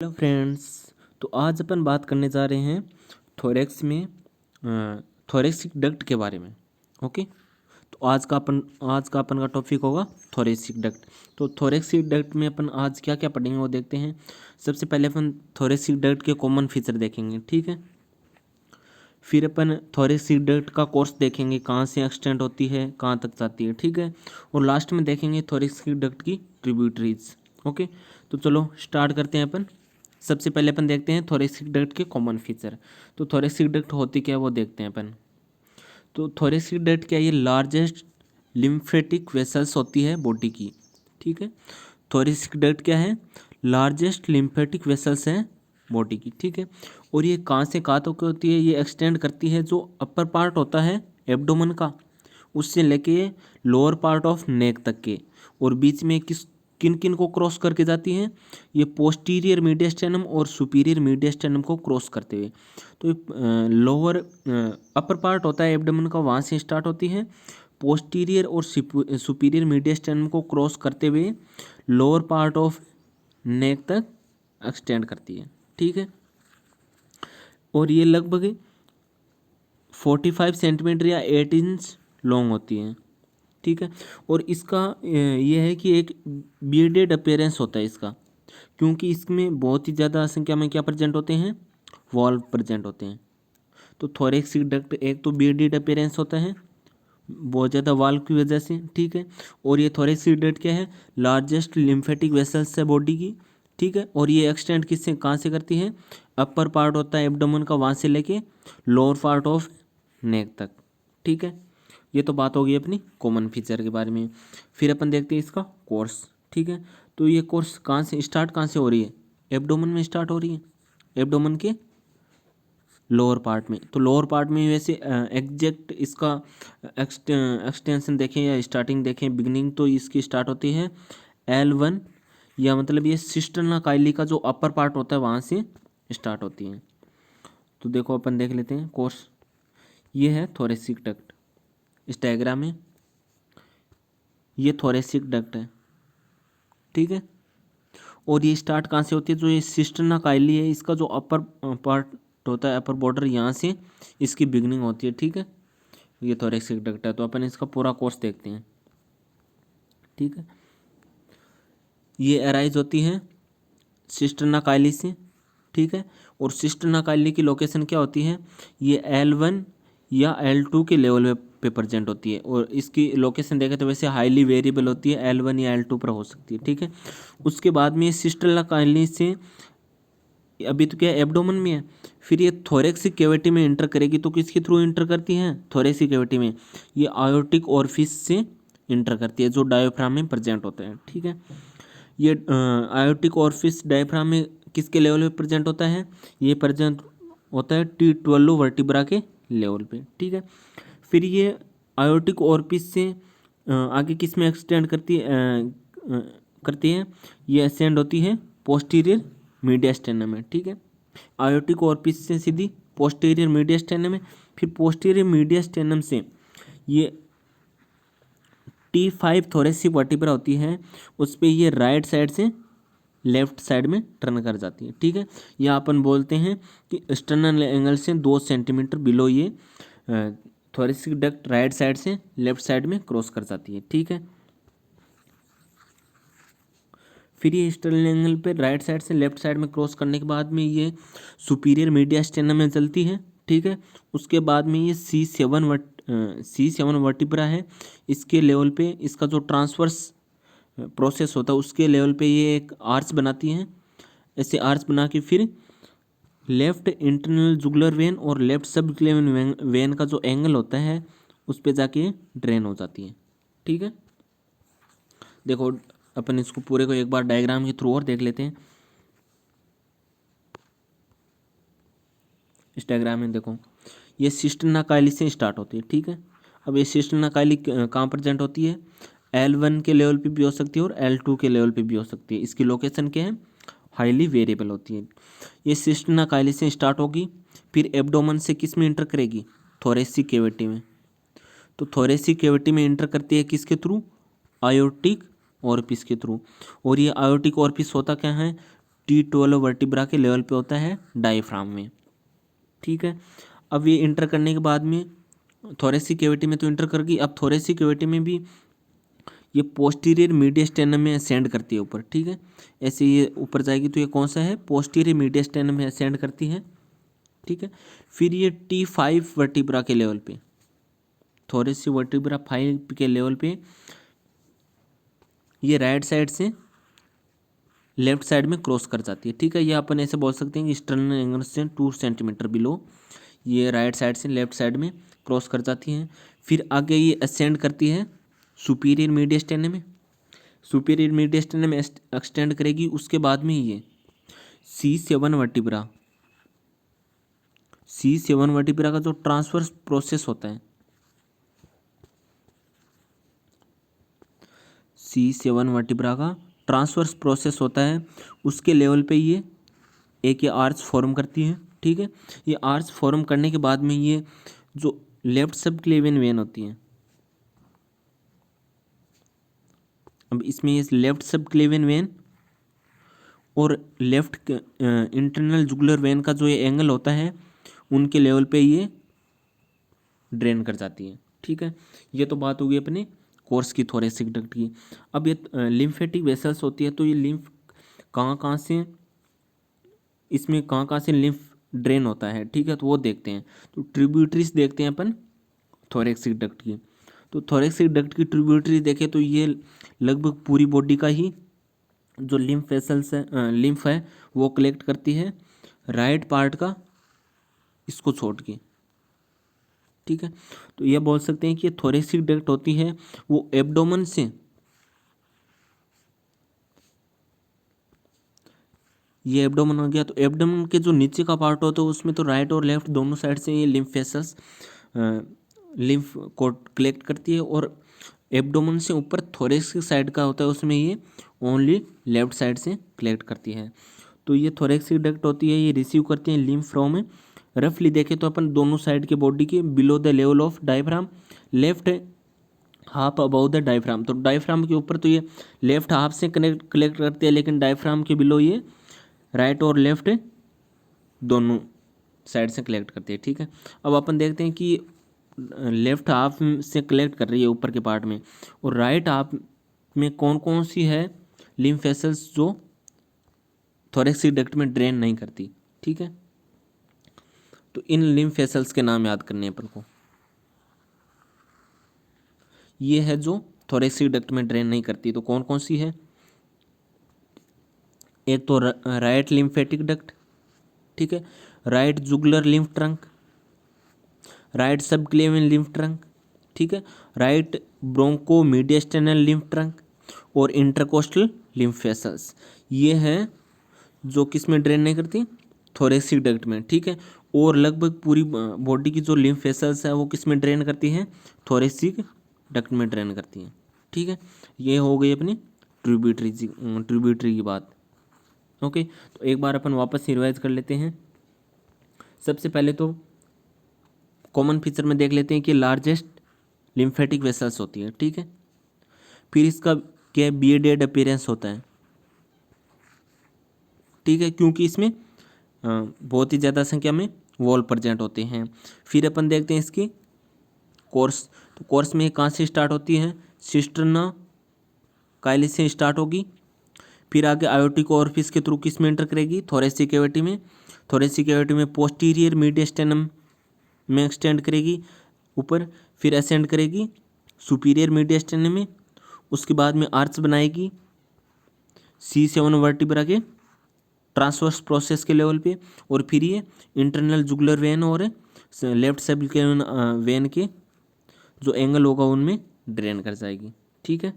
Hello friends. तो आज अपन बात करने जा रहे हैं थोरेक्स में थोरेसिक डक्ट के बारे में। ओके, तो आज का अपन का टॉपिक होगा थोरेसिक डक्ट। तो थोरेसिक डक्ट में अपन आज क्या क्या पढ़ेंगे वो देखते हैं। सबसे पहले अपन थोरेसिक डक्ट के कॉमन फीचर देखेंगे, ठीक है। फिर अपन थोरेसिक डक्ट का कोर्स देखेंगे, कहाँ से एक्सटेंड होती है, कहाँ तक जाती है, ठीक है। और लास्ट में देखेंगे थोरेसिक डक्ट की ट्रिब्यूटरीज। ओके, तो चलो स्टार्ट करते हैं अपन। सबसे पहले अपन देखते हैं थोरेसिक डक्ट के कॉमन फीचर। तो थोरेसिक डक्ट होती क्या है वो देखते हैं अपन। तो थोरेसिक डक्ट क्या है, ये लार्जेस्ट लिम्फेटिक वेसल्स होती है बॉडी की, ठीक है। थोरेसिक डक्ट क्या है, लार्जेस्ट लिम्फेटिक वेसल्स है बॉडी की, ठीक है। और ये कहाँ से कहाँ तक होती है, ये एक्सटेंड करती है जो अपर पार्ट होता है एब्डोमेन का, उससे लेके लोअर पार्ट ऑफ नेक तक के। और बीच में किन किन को क्रॉस करके जाती हैं, ये पोस्टीरियर मीडियस्टेनम और सुपीरियर मीडियस्टेनम को क्रॉस करते हुए। तो लोअर अपर पार्ट होता है एब्डोमेन का, वहाँ से स्टार्ट होती है, पोस्टीरियर और सुपीरियर मीडियस्टेनम को क्रॉस करते हुए लोअर पार्ट ऑफ नेक तक एक्सटेंड करती है, ठीक है। और ये लगभग 45 सेंटीमीटर या 8 इंच लॉन्ग होती है, ठीक है। और इसका ये है कि एक बीडेड अपीयरेंस होता है इसका, क्योंकि इसमें बहुत ही ज़्यादा संख्या में क्या प्रेजेंट होते हैं, वॉल्व प्रेजेंट होते हैं। तो थोरेसिक डक्ट एक तो बीडेड अपीयरेंस होता है बहुत ज़्यादा वाल्व की वजह से, ठीक है। और ये थोरेसिक डक्ट क्या है, लार्जेस्ट लिम्फेटिक वेसल्स है बॉडी की, ठीक है। और ये एक्सटेंड किससे कहाँ से करती है, अपर पार्ट होता है एब्डोमेन का, वहाँ से लेके लोअर पार्ट ऑफ नेक तक, ठीक है। ये तो बात होगी अपनी कॉमन फीचर के बारे में। फिर अपन देखते हैं इसका कोर्स, ठीक है। तो ये कोर्स कहाँ से हो रही है, एब्डोमेन में स्टार्ट हो रही है, एब्डोमेन के लोअर पार्ट में। तो लोअर पार्ट में वैसे एग्जैक्ट इसका एक्सटेंशन देखें या स्टार्टिंग देखें, बिगनिंग तो इसकी स्टार्ट होती है L1, या मतलब ये सिस्टर्ना काइली का जो अपर पार्ट होता है वहाँ से स्टार्ट होती है। तो देखो अपन देख लेते हैं कोर्स। ये है थोरेसिक डक्ट, इस डायग्राम में ये थोरेसिक डक्ट है, ठीक है। और ये स्टार्ट कहाँ से होती है, जो ये सिस्टर्ना काइली है इसका जो अपर पार्ट होता है, अपर बॉर्डर, यहाँ से इसकी बिगनिंग होती है, ठीक है। ये थोरेसिक डक्ट है। तो अपन इसका पूरा कोर्स देखते हैं, ठीक है। ये अराइज होती है सिस्टर्ना काइली से, ठीक है। और सिस्टर्ना काइली की लोकेशन क्या होती है, ये L1 या L2 के लेवल पे प्रेजेंट होती है। और इसकी लोकेशन देखें तो वैसे हाईली वेरिएबल होती है, L1 या L2 पर हो सकती है, ठीक है। उसके बाद में ये सिस्टर्ना काइली से अभी तो क्या एब्डोमेन में है, फिर ये थोरेसिक कैविटी में इंटर करेगी। तो किसके थ्रू इंटर करती है, थोरेसिक कैविटी में ये आयोटिक ओरिफिस से इंटर करती है, जो डायफ्राम में प्रेजेंट होता है, ठीक है। ये आयोटिक ओरिफिस डायफ्राम में किसके लेवल पे प्रेजेंट होता है, ये प्रेजेंट होता है T12 वर्टिब्रा के लेवल पे, ठीक है। फिर ये आयोटिक ओरिफिस से आगे किस में एक्सटेंड करती है, ये असेंड होती है पोस्टीरियर मीडियस्टेनम में, ठीक है। आयोटिक ओरिफिस से सीधी पोस्टीरियर मीडियस्टेनम में, फिर पोस्टीरियर मीडियस्टेनम से ये T5 थोरेसिक वर्टिब्रा होती है, उस पर ये राइट साइड से लेफ्ट साइड में टर्न कर जाती है, ठीक है। या अपन बोलते हैं कि एक्सटर्नल एंगल से 2 सेंटीमीटर बिलो ये थोरेसिक डक्ट राइट साइड से लेफ्ट साइड में क्रॉस कर जाती है, ठीक है। फिर ये एक्सटर्नल एंगल पे राइट साइड से लेफ्ट साइड में क्रॉस करने के बाद में ये सुपीरियर मीडियस्टेनम में चलती है, ठीक है। उसके बाद में ये C7 वर्टिब्रा है, इसके लेवल पे इसका जो ट्रांसवर्स प्रोसेस होता है उसके लेवल पे ये एक आर्च बनाती हैं। ऐसे आर्च बना के फिर लेफ्ट इंटरनल जुगुलर वेन और लेफ्ट सब क्लेविन वेन का जो एंगल होता है उस पे जाके ड्रेन हो जाती है, ठीक है। देखो अपन इसको पूरे को एक बार डायग्राम के थ्रू और देख लेते हैं। इस डायग्राम में देखो ये सिस्टर्ना काइली से स्टार्ट होती है, ठीक है। अब ये सिस्टर्ना काइली कहाँ प्रेजेंट होती है, L1 के लेवल पे भी हो सकती है और L2 के लेवल पे भी हो सकती है। इसकी लोकेशन क्या है, हाईली वेरिएबल होती है। ये सिस्टर्ना काइली से स्टार्ट होगी, फिर एब्डोमेन से किस में इंटर करेगी, थोरेसिक कैविटी में। तो थोरेसिक कैविटी में इंटर करती है किसके थ्रू, आयोटिक ओरिफिस के थ्रू। और ये आयोटिक ओरिफिस होता क्या है, T12 वर्टिब्रा के लेवल पे होता है डायफ्राम में, ठीक है। अब ये इंटर करने के बाद में थोरेसिक कैविटी में तो इंटर कर गई, अब थोरेसिक कैविटी में भी ये पोस्टीरियर मीडियस्टेनम में असेंड करती है ऊपर, ठीक है। ऐसे ये ऊपर जाएगी तो ये कौन सा है, पोस्टीरियर मीडियस्टेनम में असेंड करती है, ठीक है। फिर ये T5 वर्टिब्रा के लेवल पे, थोरेसिक वर्टिब्रा 5 के लेवल पे ये राइट साइड से लेफ्ट साइड में क्रॉस कर जाती है, ठीक है। ये अपन ऐसे बोल सकते हैं कि स्टर्नल एंगल से 2 सेंटीमीटर बिलो ये राइट साइड से लेफ्ट साइड में क्रॉस कर जाती हैं। फिर आगे ये असेंड करती है सुपीरियर मीडियस्टेनम में, सुपीरियर मीडियस्टेनम में एक्सटेंड करेगी। उसके बाद में ये C7 वर्टिब्रा, C7 वर्टिब्रा का जो ट्रांसवर्स प्रोसेस होता है, C7 वर्टिब्रा का ट्रांसवर्स प्रोसेस होता है, उसके लेवल पे ये एक ये आर्च फॉर्म करती है, ठीक है। ये आर्च फॉर्म करने के बाद में ये जो लेफ्ट सबक्लेवियन वेन होती है, अब इसमें ये लेफ्ट सबक्लेवियन वेन और लेफ्ट इंटरनल जुगुलर वेन का जो ये एंगल होता है उनके लेवल पे ये ड्रेन कर जाती है, ठीक है। ये तो बात होगी अपने कोर्स की थोरेसिक डक्ट की। अब ये लिम्फेटिक वेसल्स होती है, तो ये लिम्फ कहाँ कहाँ से, इसमें कहाँ कहाँ से लिम्फ ड्रेन होता है, ठीक है, तो वो देखते हैं। तो ट्रिब्यूटरीज देखते हैं अपन थोरेसिक डक्ट की। तो थोरेसिक डक्ट की ट्रिब्यूटरी देखें तो ये लगभग पूरी बॉडी का ही जो लिम्फ वेसल्स है, लिम्फ है वो कलेक्ट करती है राइट पार्ट का इसको छोड़ के, ठीक है। तो ये बोल सकते हैं कि ये थोरेसिक डक्ट होती है वो एब्डोमेन से, ये एब्डोमेन हो गया। तो एब्डोमेन के जो नीचे का पार्ट होता है उसमें तो राइट और लेफ्ट दोनों साइड से ये लिम्फ वेसल्स लिम्फ को कलेक्ट करती है, और एब्डोमेन से ऊपर थोरेसिक साइड का होता है उसमें ये ओनली लेफ्ट साइड से कलेक्ट करती है। तो ये थोरेसिक डक्ट होती है, ये रिसीव करती है लिम्फ फ्रॉम, रफली देखें तो अपन दोनों साइड के बॉडी के below the level of diaphragm, left half about the diaphragm. तो डायफ्राम के ऊपर तो ये लेफ्ट हाफ से कलेक्ट करते हैं, लेकिन डायफ्राम के बिलो ये राइट और लेफ्ट दोनों साइड से कलेक्ट करते हैं, ठीक है। अब अपन देखते हैं कि लेफ्ट हाफ से कलेक्ट कर रही है ऊपर के पार्ट में, और राइट हाफ में कौन कौन सी है लिम्फ वेसल्स जो थोरेसिक डक्ट में ड्रेन नहीं करती, ठीक है। तो इन लिम्फ वेसल्स के नाम याद करने हैं अपन को। ये है जो थोरेसिक डक्ट में ड्रेन नहीं करती, तो कौन कौन सी है, एक तो राइट लिम्फेटिक डक्ट, ठीक है, right jugular lymph trunk, right subclavian lymph trunk, ठीक है, राइट ब्रोंको मीडियस्टेनल लिम्फ ट्रंक और इंटरकोस्टल लिम्फ वेसल्स। ये है जो किस में ड्रेन नहीं करती, थोरेसिक डक्ट में, ठीक है। और लगभग पूरी बॉडी की जो लिम्फ वेसल्स है वो किस में ड्रेन करती हैं, थोरेसिक डक्ट में ड्रेन करती हैं, ठीक है। ये हो गई अपनी ट्रिब्यूटरी की बात, ओके। तो एक बार अपन वापस रिवाइज कर लेते हैं। सबसे पहले तो कॉमन फीचर में देख लेते हैं कि लार्जेस्ट लिम्फेटिक वेसल्स होती है, ठीक है। फिर इसका क्या बियर्डेड अपीयरेंस होता है, ठीक है, क्योंकि इसमें बहुत ही ज़्यादा संख्या में वॉल प्रेजेंट होते हैं। फिर अपन देखते हैं इसकी कोर्स, तो कोर्स में कहाँ से स्टार्ट होती है, सिस्टर्ना काइली से स्टार्ट होगी, फिर आगे आयोटिक ओरिफिस के थ्रू किस में एंटर करेगी, थोरेसिक कैविटी में, थोरेसिक कैविटी में पोस्टीरियर मीडियस्टेनम में एक्सटेंड करेगी ऊपर, फिर असेंड करेगी सुपीरियर मीडियस्टेनम में, उसके बाद में आर्च बनाएगी C7 वर्टिब्रा के ट्रांसवर्स प्रोसेस के लेवल पे, और फिर ये इंटरनल जुगुलर वेन और लेफ्ट सबक्लेवियन वेन के जो एंगल होगा उनमें ड्रेन कर जाएगी, ठीक है।